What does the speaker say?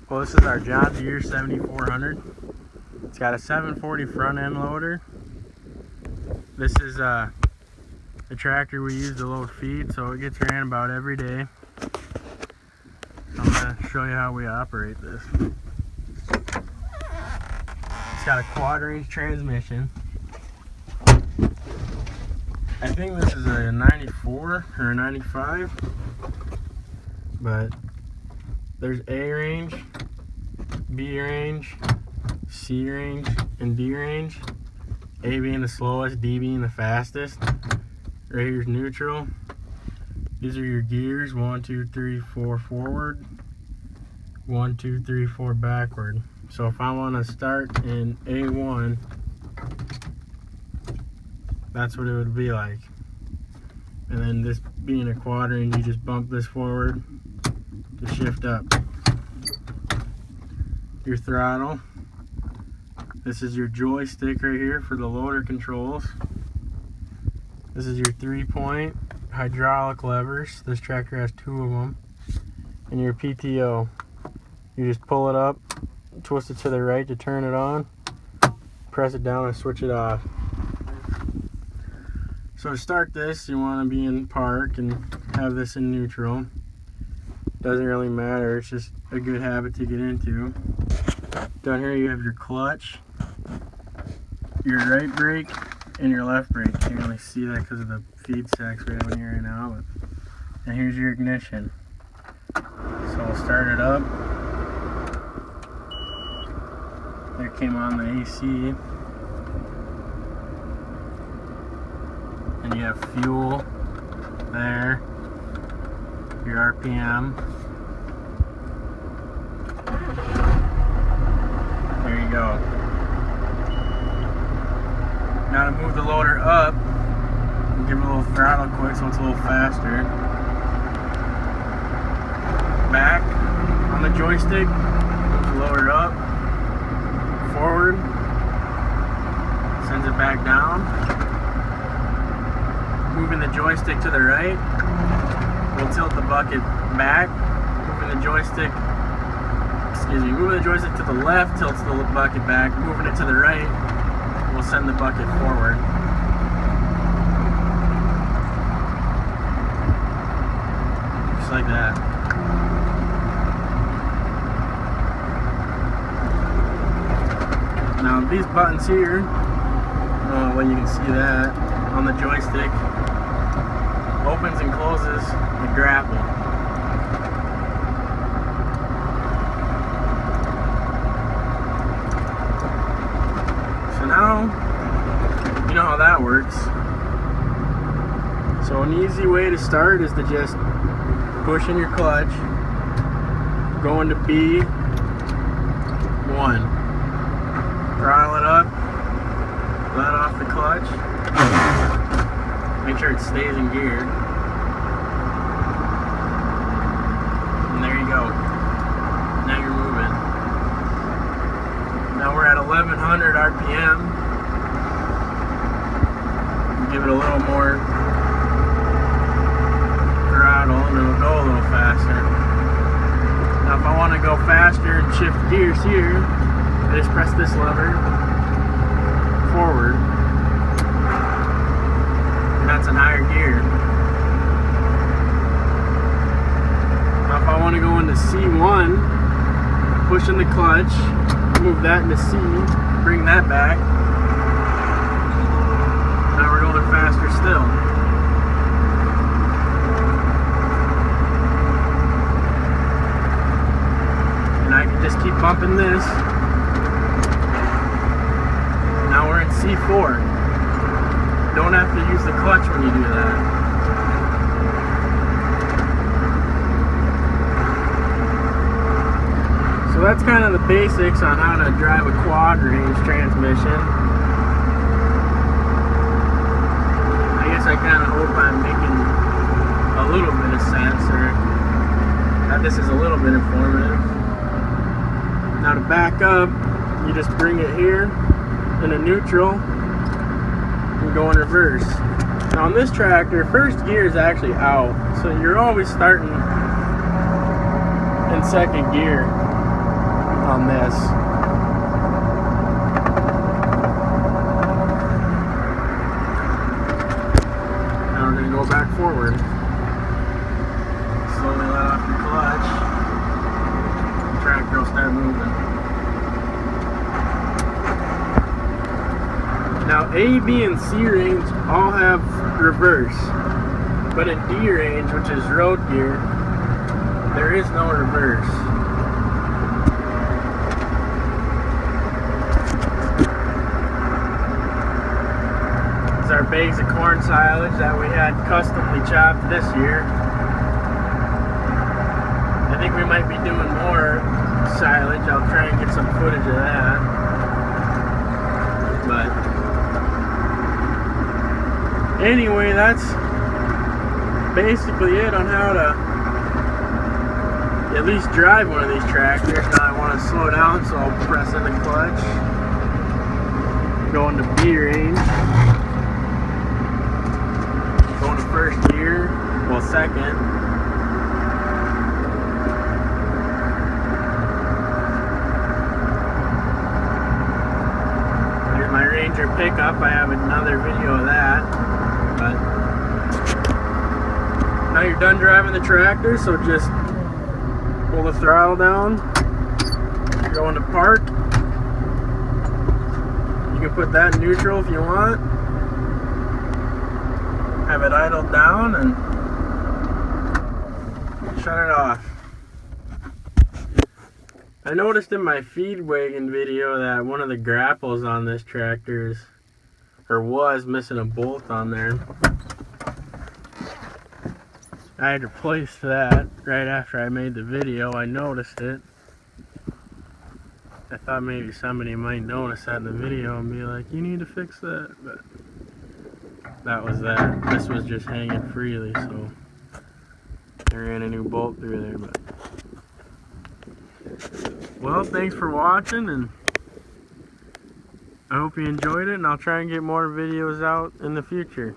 Well, this is our John Deere 7400. It's got a 740 front end loader. This is the tractor we use to load feed, so it gets ran about every day. I'm going to show you how we operate this. It's got a quad range transmission. I think this is a 94 or a 95, but there's A range, B range, C range, and D range. A being the slowest, D being the fastest. Right here's neutral. These are your gears, 1, 2, 3, 4 forward, 1, 2, 3, 4 backward. So if I want to start in A1, that's what it would be like. And then this being a quad range, you just bump this forward to shift up. Your throttle. This is your joystick right here for the loader controls. This is your 3-point hydraulic levers. This tractor has 2 of them. And your PTO. You just pull it up, twist it to the right to turn it on, press it down and switch it off. So to start this, you want to be in park and have this in neutral. Doesn't really matter, it's just a good habit to get into. Down here you have your clutch, your right brake, and your left brake. You can't really see that because of the feed stacks we have in here right now. And here's your ignition. So we'll start it up. There came on the AC. And you have fuel there, your RPM. There you go. Now to move the loader up, give it a little throttle quick so it's a little faster. Back on the joystick, move the loader up, forward, sends it back down. Moving the joystick to the right, we'll tilt the bucket back. Moving the joystick to the left tilts the bucket back. Moving it to the right, we'll send the bucket forward. Just like that. Now these buttons here, well, you can see that on the joystick, opens and closes the grapple. So now you know how that works. So an easy way to start is to just push in your clutch, go into B1, throttle it up, let off the clutch. Make sure it stays in gear. And there you go. Now you're moving. Now we're at 1100 RPM. Give it a little more throttle and it'll go a little faster. Now if I want to go faster and shift gears here, I just press this lever forward. That's in higher gear. Now if I want to go into C1, push in the clutch, move that into C, bring that back. Now we're going faster still. And I can just keep bumping this. Now we're in C4. Don't have to use the clutch when you do that. So that's kind of the basics on how to drive a quad range transmission. I guess I kind of hope I'm making a little bit of sense, or that this is a little bit informative. Now to back up, you just bring it here in a neutral and go in reverse. Now on this tractor, first gear is actually out, so you're always starting in second gear. on this. Now we're going to go back forward. Slowly let off the clutch. The tractor will start moving. Now A, B, and C range all have reverse, but in D range, which is road gear, there is no reverse. These are bags of corn silage that we had customly chopped this year. I think we might be doing more silage. I'll try and get some footage of that. But anyway, that's basically it on how to at least drive one of these tractors. Now I want to slow down, so I'll press in the clutch. Go into B range. Go into first gear. Well, second. Here's my Ranger pickup. I have another video of that. But now you're done driving the tractor, so just pull the throttle down, go into park. You can put that in neutral if you want. Have it idled down and shut it off. I noticed in my feed wagon video that one of the grapples on this tractor was missing a bolt on there. I had replaced that right after I made the video. I noticed it. I thought maybe somebody might notice that in the video and be like, you need to fix that. But that was that. This was just hanging freely, so I ran a new bolt through there. But well, thanks for watching, and I hope you enjoyed it, and I'll try and get more videos out in the future.